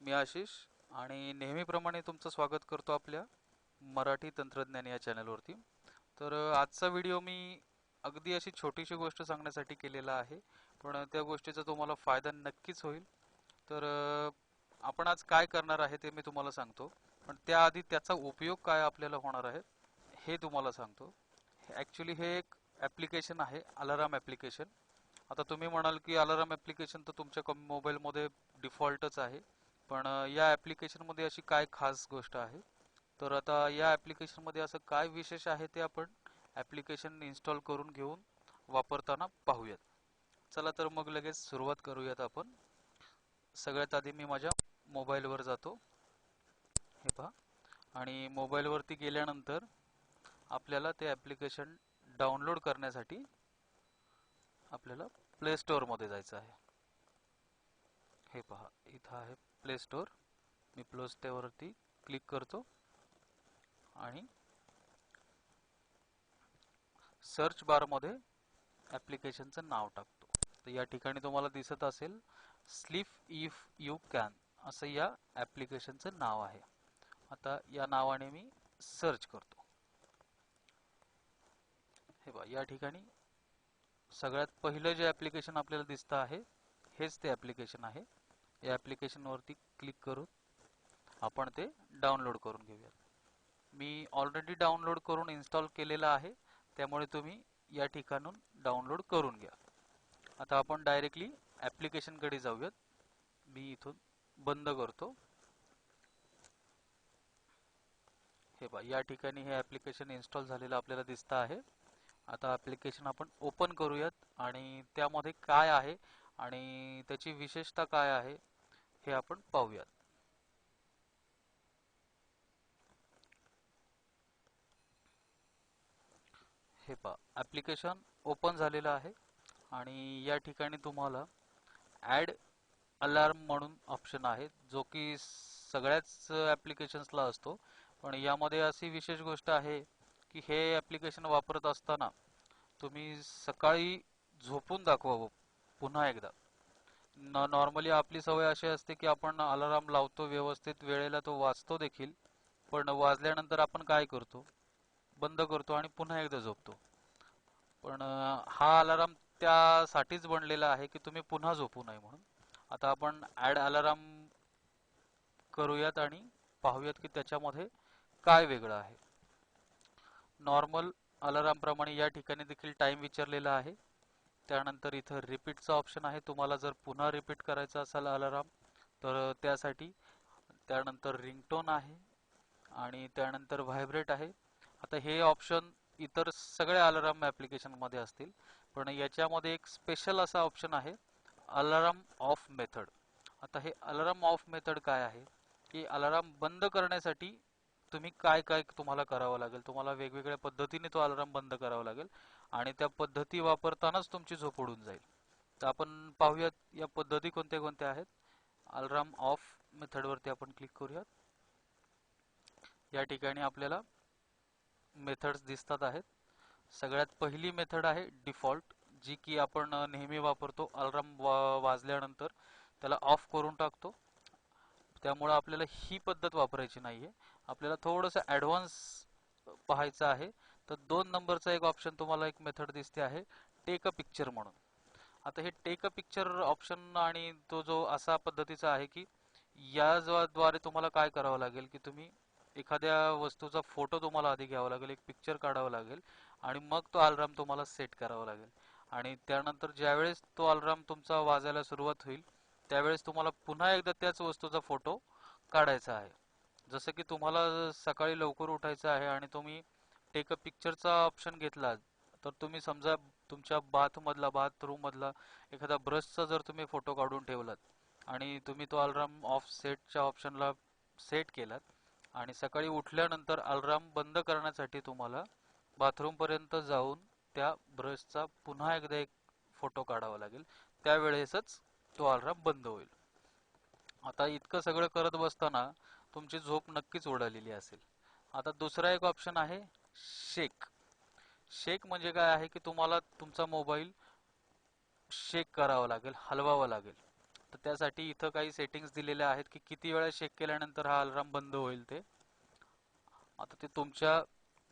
मी आशिष आणि नेहमीप्रमाणे तुमचं स्वागत करतो आपल्या मराठी तंत्रज्ञान या चॅनलवरती. तर आजचा व्हिडिओ मी अगदी अशी छोटीशी गोष्ट सांगण्यासाठी केलेला आहे, पण त्या गोष्टीचा तुम्हाला फायदा नक्कीच होईल. तर आपण आज काय करणार आहे ते मी तुम्हाला सांगतो, पण त्याआधी त्याचा उपयोग काय आपल्याला होणार आहे हे तुम्हाला सांगतो. ॲक्च्युली हे एक ॲप्लिकेशन आहे, अलाराम ॲप्लिकेशन. आता तुम्ही म्हणाल की अलाराम ॲप्लिकेशन तर तुमच्या मोबाईलमध्ये डिफॉल्टच आहे, पण या ॲप्लिकेशनमध्ये अशी काय खास गोष्ट आहे? तर आता या ॲप्लिकेशनमध्ये असं काय विशेष आहे ते आपण ॲप्लिकेशन इन्स्टॉल करून घेऊन वापरताना पाहूयात. चला तर मग लगेच सुरुवात करूयात आपण. सगळ्यात आधी मी माझ्या मोबाईलवर जातो, हे पहा. आणि मोबाईलवरती गेल्यानंतर आपल्याला ते ॲप्लिकेशन डाउनलोड करण्यासाठी आपल्याला प्ले स्टोअरमध्ये जायचं आहे. हे पहा, इथं आहे प्ले स्टोअर. मी प्ले स्टोअरवरती क्लिक करतो आणि सर्च बारमध्ये ॲप्लिकेशनचं नाव टाकतो. तर या ठिकाणी तुम्हाला दिसत असेल स्लीप इफ यू कॅन असं या ॲप्लिकेशनचं नाव आहे. आता या नावाने मी सर्च करतो. हे बघा, या ठिकाणी सगळ्यात पहिलं जे ॲप्लिकेशन आपल्याला दिसतं आहे हेच ते ॲप्लिकेशन आहे. या ॲप्लिकेशनवरती क्लिक करून आपण ते डाउनलोड करून घेऊयात. मी ऑलरेडी डाउनलोड करून इन्स्टॉल केलेलं आहे, त्यामुळे तुम्ही या ठिकाणून डाउनलोड करून घ्या. आता आपण डायरेक्टली ॲप्लिकेशनकडे जाऊयात. मी इथून बंद करतो. हे पहा, या ठिकाणी हे ॲप्लिकेशन इन्स्टॉल झालेलं आपल्याला दिसतं आहे. आता ॲप्लिकेशन आपण ओपन करूयात आणि त्यामध्ये काय आहे आणि त्याची विशेषता काय आहे हे आपण पाहूयात. हे पहा, ॲप्लिकेशन ओपन झालेलं आहे आणि या ठिकाणी तुम्हाला ॲड अलार्म म्हणून ऑप्शन आहे, जो की सगळ्याच ॲप्लिकेशन्सला असतो. पण यामध्ये अशी विशेष गोष्ट आहे की हे ॲप्लिकेशन वापरत असताना तुम्ही सकाळी झोपून दाखवावं पुन्हा एकदा. नॉर्मली आपली सवय अशी असते की आपण अलाराम लावतो, व्यवस्थित वेळेला तो वाजतो देखील, पण वाजल्यानंतर आपण काय करतो, बंद करतो आणि पुन्हा एकदा झोपतो. पण हा अलाराम त्यासाठीच बनलेला आहे की तुम्ही पुन्हा झोपू नये म्हणून. आता आपण ॲड अलाराम करूयात आणि पाहूयात की त्याच्यामध्ये काय वेगळं आहे. नॉर्मल अलाराम प्रमाणे या ठिकाणी देखील टाइम विचारलेला आहे. त्यानंतर इथं रिपीटचा ऑप्शन आहे, तुम्हाला जर पुन्हा रिपीट करायचा असेल अलाराम तर त्यासाठी. त्यानंतर रिंगटोन आहे आणि त्यानंतर व्हायब्रेट आहे. आता हे ऑप्शन इतर सगळ्या अलाराम ॲप्लिकेशनमध्ये असतील, पण याच्यामध्ये एक स्पेशल असा ऑप्शन आहे, अलाराम ऑफ मेथड. आता हे अलाराम ऑफ मेथड काय आहे की अलाराम बंद करण्यासाठी तुम्ही काय काय तुम्हाला करावं लागेल, तुम्हाला वेगवेगळ्या पद्धतीने तो अलाराम बंद करावा लागेल आणि त्या पद्धती वापरतानाच तुमची झोप उडून जाईल. तर आपण पाहूयात या पद्धती कोणत्या कोणत्या आहेत. अलार्म ऑफ मेथडवरती आपण क्लिक करूयात. या ठिकाणी आपल्याला मेथड्स दिसतात आहेत. सगळ्यात पहिली मेथड आहे डिफॉल्ट, जी की आपण नेहमी वापरतो. अलार्म वाजल्यानंतर त्याला ऑफ करून टाकतो. त्यामुळे आपल्याला ही पद्धत वापरायची नाहीये, आपल्याला थोडंसं ॲडव्हान्स पाहायचं आहे. तर 2 नंबरचा एक ऑप्शन तुम्हाला एक मेथड दिसते आहे, टेक अ पिक्चर म्हणून. आता हे टेक अ पिक्चर ऑप्शन आणि तो जो असा पद्धतीचा आहे की याद्वारे तुम्हाला काय करावं लागेल की तुम्ही एखाद्या वस्तूचा फोटो तुम्हाला आधी घ्यावा लागेल, एक पिक्चर काढावं लागेल आणि मग तो अलार्म तुम्हाला सेट करावा लागेल. आणि त्यानंतर ज्यावेळेस तो अलार्म तुमचा वाजायला सुरुवात होईल त्यावेळेस तुम्हाला पुन्हा एकदा त्याच वस्तूचा फोटो काढायचा आहे. जसं की तुम्हाला सकाळी लवकर उठायचं आहे आणि तुम्ही टेक अ पिक्चरचा ऑप्शन घेतला, तर तुम्ही समजा तुमच्या बाथरूम मधला एखादा ब्रशचा जर तुम्ही फोटो काढून ठेवलात आणि तुम्ही तो अलार्म ऑफ सेटच्या ऑप्शनला सेट केलात आणि सकाळी उठल्यानंतर अलार्म बंद करण्यासाठी तुम्हाला बाथरूम पर्यंत जाऊन त्या ब्रशचा पुन्हा एकदा एक फोटो काढावा लागेल, त्यावेळेसच तो अलार्म बंद होईल. आता इतकं सगळं करत बसताना तुमची झोप नक्कीच उडालेली असेल. आता दुसरा एक ऑप्शन आहे शेक. शेक म्हणजे काय आहे की तुम्हाला तुमचा मोबाईल शेक करावा लागेल, हलवावा लागेल. तर त्यासाठी इथं काही सेटिंग्स दिलेल्या आहेत की किती वेळा चेक केल्यानंतर हा अलार्म बंद होईल ते. आता ते तुमच्या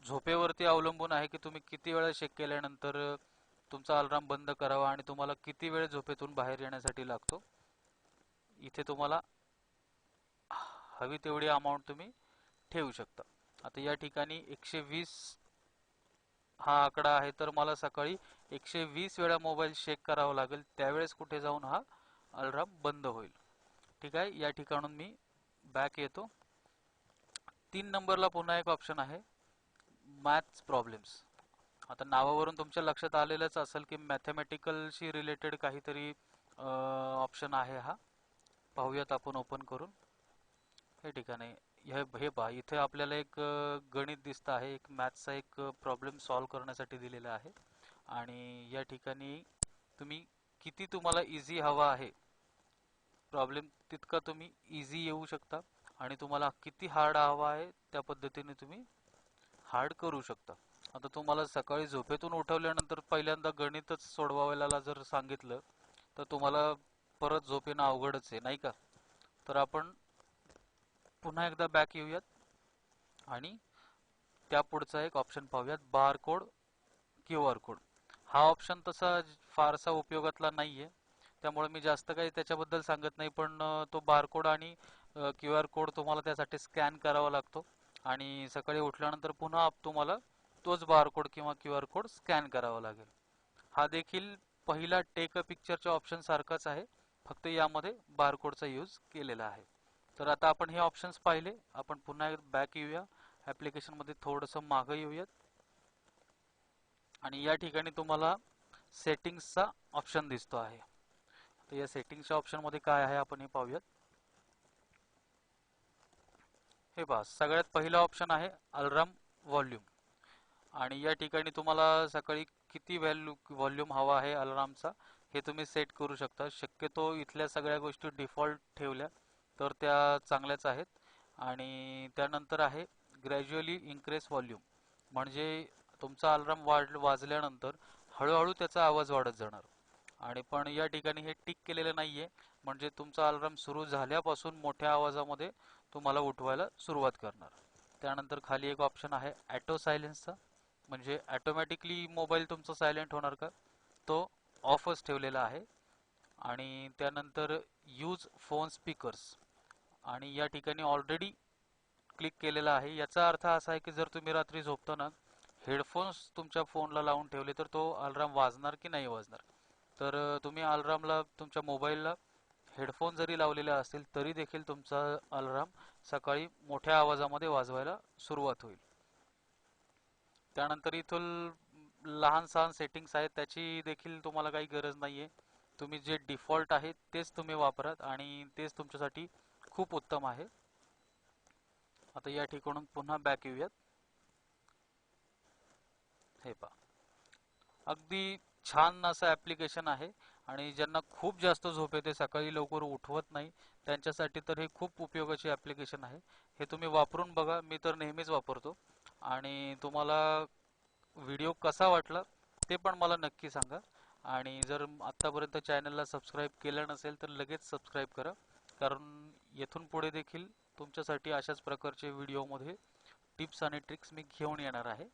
झोपेवरती अवलंबून आहे की तुम्ही किती वेळा चेक केल्यानंतर तुमचा अलार्म बंद करावा आणि तुम्हाला किती वेळ झोपेतून बाहेर येण्यासाठी लागतो. इथे तुम्हाला हवी तेवढी अमाऊंट तुम्ही ठेवू शकता. आता या ठिकाणी 120 हा आकडा आहे, तर मला सकाळी 120 वेळा मोबाईल चेक करावा लागेल, त्यावेळेस कुठे जाऊन हा अलार्म बंद होईल. ठीक आहे, या ठिकाणून मी बॅक येतो. 3 नंबरला पुन्हा एक ऑप्शन आहे, मॅथ्स प्रॉब्लेम्स. आता नावावरून तुमच्या लक्षात आलेलंच असेल की मॅथमॅटिकलशी रिलेटेड काहीतरी ऑप्शन आहे हा. पाहूयात आपण ओपन करून. हे ठिकाणी हे पहा, इथे आपल्याला एक गणित दिसत आहे, एक मॅथ्सचा एक प्रॉब्लेम सॉल्व्ह करण्यासाठी दिलेला आहे. आणि या ठिकाणी तुम्ही किती तुम्हाला इझी हवा आहे प्रॉब्लेम, तितका तुम्ही इझी येऊ शकता आणि तुम्हाला किती हार्ड हवा आहे त्या पद्धतीने तुम्ही हार्ड करू शकता. आता तुम्हाला सकाळी झोपेतून उठवल्यानंतर पहिल्यांदा गणितच सोडवायला जर सांगितलं तर तुम्हाला परत झोप येणं अवघडच आहे, नाही का? तर आपण पुन्हा एकदा बॅक येऊयात आणि त्या पुढचा एक ऑप्शन पाहूयात, bar code Q R code. हा ऑप्शन तसा फारसा उपयोगातला नाहीये, त्यामुळे मी जास्त काही त्याच्याबद्दल सांगत नाही. पण तो बारकोड आणि क्यू आर कोड तुम्हाला त्यासाठी स्कॅन करावा लागतो आणि सकाळी उठल्यानंतर पुन्हा तुम्हाला तोच बारकोड किंवा क्यू आर कोड स्कॅन करावा लागेल. हा देखील पहिला टेक अ पिक्चरच्या ऑप्शन सारखाच आहे, फक्त यामध्ये बारकोडचा यूज केलेला आहे. तर आता आपण हे ऑप्शन्स पाहिले. आपण पुन्हा बॅक येऊया, ऍप्लिकेशन मध्ये थोडंसं मागं येऊयात आणि या ठिकाणी तुम्हाला सेटिंग्सचा ऑप्शन दिसतो आहे. तर या सेटिंग्सच्या ऑप्शन मध्ये काय आहे आपण हे पाहूयात. हे पहा, सगळ्यात पहिला ऑप्शन आहे अलार्म व्हॉल्यूम. आणि या ठिकाणी तुम्हाला सकाळी किती व्हॉल्यूम हवा आहे अलार्मचा हे तुम्ही सेट करू शकता. शक्यतो इथल्या सगळ्या गोष्टी डिफॉल्ट ठेवल्या तर त्या चांगल्याच आहेत. आणि त्यानंतर आहे ग्रॅज्युअली इन्क्रीज व्हॉल्यूम, म्हणजे तुमचा अलार्म वाजल्यानंतर हळूहळू त्याचा आवाज वाढत जाणार. आणि पण या ठिकाणी हे टिक केलेलं नाहीये, म्हणजे तुमचा अलार्म सुरू झाल्यापासून मोठ्या आवाजामध्ये तुम्हाला उठवायला सुरुवात करणार. त्यानंतर खाली एक ऑप्शन आहे ऑटो सायलेन्सचा, म्हणजे ऑटोमॅटिकली मोबाईल तुमचा सायलेंट होणार का, तो ऑफच ठेवलेला आहे. आणि त्यानंतर यूज फोन स्पीकर्स, आणि या ठिकाणी ऑलरेडी क्लिक केलेला आहे. याचा अर्थ असा आहे की जर तुम्ही रात्री झोपताना हेडफोन्स तुमच्या फोनला लावून ठेवले तर तो अलार्म वाजणार की नाही वाजणार. तर तुम्ही अलार्मला तुमच्या मोबाईलला हेडफोन जरी लावलेले असतील तरी देखील तुमचा अलार्म सकाळी मोठ्या आवाजामध्ये वाजवायला सुरुवात होईल. त्यानंतर इथून लहान सहान सेटिंग्स आहेत, त्याची देखील तुम्हाला काही गरज नाहीये. तुम्ही जे डिफॉल्ट आहे तेच तुम्ही वापरात आणि तेच तुमच्यासाठी खूप उत्तम आहे. आता या ठिकाणून पुन्हा बॅक येऊयात. हे पहा, अगदी छान असं ऍप्लिकेशन आहे आणि ज्यांना खूप जास्त झोप येते, सकाळी लवकर उठवत नाही, त्यांच्यासाठी तर हे खूप उपयोगाची ऍप्लिकेशन आहे. हे तुम्ही वापरून बघा, मी तर नेहमीच वापरतो. आणि तुम्हाला व्हिडिओ कसा वाटला ते पण मला नक्की सांगा. आणि जर आतापर्यंत चॅनलला सबस्क्राईब केलं नसेल तर लगेच सबस्क्राईब करा, कारण येथून पुढे देखील तुमच्यासाठी अशाच प्रकारचे व्हिडिओमध्ये टिप्स आणि ट्रिक्स मी घेऊन येणार आहे.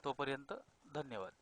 तोपर्यंत धन्यवाद.